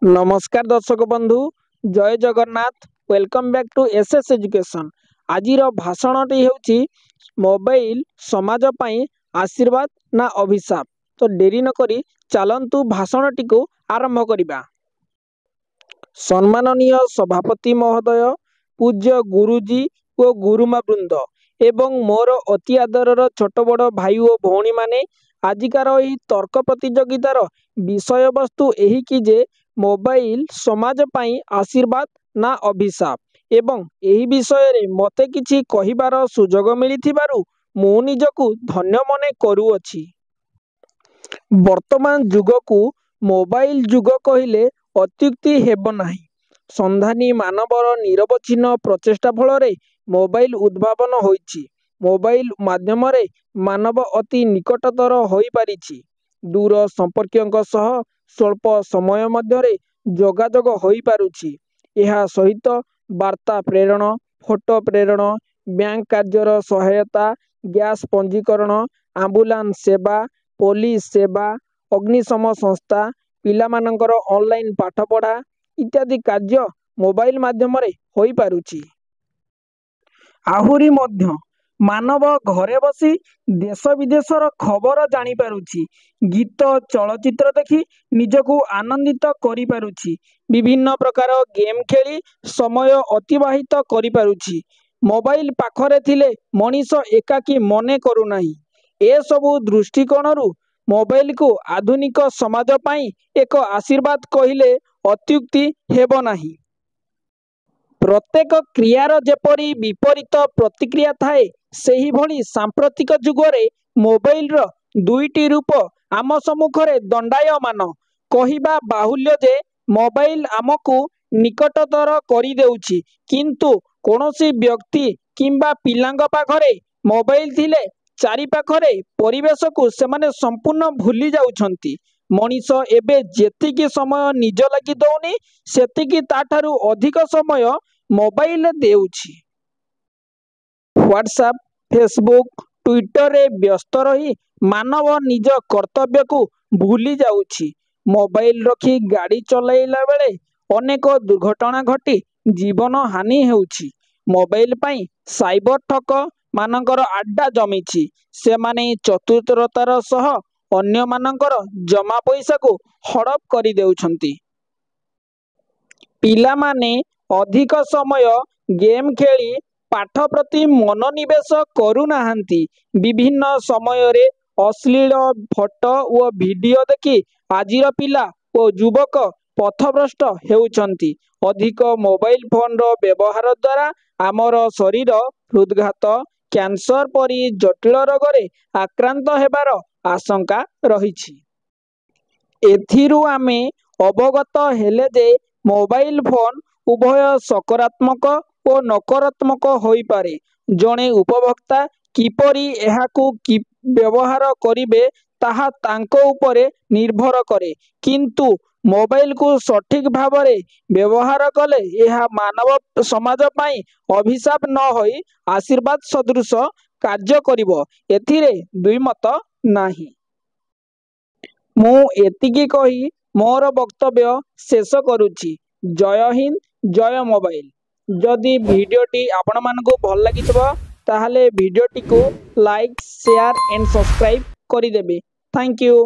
नमस्कार दर्शक बंधु जय Jagannath welcome back to SS education. आजिर भाषणटी हेउची मोबाइल समाज पाई आशीर्वाद ना अभिशाप। तो डेरी न करी चलंतु भाषणटी को आरंभ करिबा। सम्माननीय सभापति महोदय, पूज्य गुरुजी और गुरुमा वृंद एवं मोर अति आदरर छोट बड़ भाई और भौणी माने, आजिकार यही तर्क प्रतियोगितार विषय वस्तु एही कि जे मोबाइल समाज पाई आशीर्वाद ना अभिशाप एवं एही विषय रे मते किछि कहिबार सुजोग मिलिथिबारु मु निजकु धन्य मने करूअछि। वर्तमान जुग को मोबाइल जुग कहिले अत्युक्ति हेब नाही। संधानी मानवर निरवच्छिन्न प्रचेष्टा फल मोबाइल उद्भावन होइछि। मोबाइल माध्यम रे मानव अति निकटतर होई पारिछि। दूर संपर्कियों सह स्वल्प समय मध्यरे जोगाजोग होई पारुछि। एहा सहित वार्ता प्रेरण, फोटो प्रेरण, बैंक कार्यर सहायता, गैस पंजीकरण, आम्बुलांस सेवा, पुलिस सेवा, अग्निशम संस्था, पिलामानंकर ऑनलाइन पाठ पढ़ा इत्यादि कार्य मोबाइल माध्यम रे होई पारुछि। आहुरी मध्य मानव घरे बसी देश विदेशर खबर जानी पारुछि। गीत चलचित्र देखि निजको आनंदित करि पारुछि। विभिन्न प्रकार गेम खेली समय अतिबाहित करि पारुछि। मोबाइल पाखरे थिले मनीष एकाकी मने करू नाही। ए सबु दृष्टिकोणरू मोबाइल को आधुनिक समाज पाई एक आशीर्वाद कहिले अत्युक्ति हेब नाही। प्रत्येक क्रियार जेपरी विपरीत प्रतिक्रिया थाए, सेही भली सांप्रतिक जुगरे मोबाइल रो दुईटी रूप आम सम्मुखरे दंडायमान। कहिबा बाहुल्य जे मोबाइल आमको निकटतर करि देउछि, किंतु कोनोसी व्यक्ति किंबा पिलांग पाखरे मोबाइल थिले चारि पाखरे परिवेश को सेमाने संपूर्ण भूली जाउछंती। मनीष एबे जेतिकी समय निज लागि दौनी, सेतिकी ताठारु अधिक समय मोबाइल देउछि। व्हाट्सएप, फेसबुक, ट्विटर रे व्यस्त रही मानव निज कर्तव्य को भूली जाउछि। मोबाइल रखी गाड़ी चलाइला बेले अनेक दुर्घटना घटी जीवन हानि हेउछि। मोबाइल पाई साइबर ठक मानकर आड्डा जमीछि। सेमाने चतुरतार सह अन्य मानकर जमा पैसा को हड़प करि देउछंती। पिला माने अधिक समय गेम खेली पाठ प्रति मनोनिवेश करू नाहंती। विभिन्न समय रे अश्लील फोटो और वीडियो देखि आजिर पिला और युवक पथभ्रष्ट हेउछंती। अधिक मोबाइल फोन रो व्यवहार द्वारा आमर शरीर हृदघात, कैंसर परी जटिल रोग रे आक्रांत हेबार आशंका रहिछि। एथिरु आमे अवगत हेले जे मोबाइल फोन उभय सकारात्मक और नकारात्मक होई पारे। जणे उपभोक्ता किपरि एहाकु व्यवहार करिवे ताहा तांको उपरे निर्भर करे, किंतु मोबाइल को सठिक भावरे व्यवहार कले एहा मानव समाज पाई अभिशाप न होई आशीर्वाद सदृश कार्य करिवो। एथिरे दुई मत नाही। मु एतिकी कही मोर वक्तव्य शेष करुछि। जय हिंद, जय मोबाइल। जदि वीडियोटी आपण मानकु भल लागितबो ताहले वीडियोटी को लाइक, शेयर एंड सब्सक्राइब करि देबे। Thank you.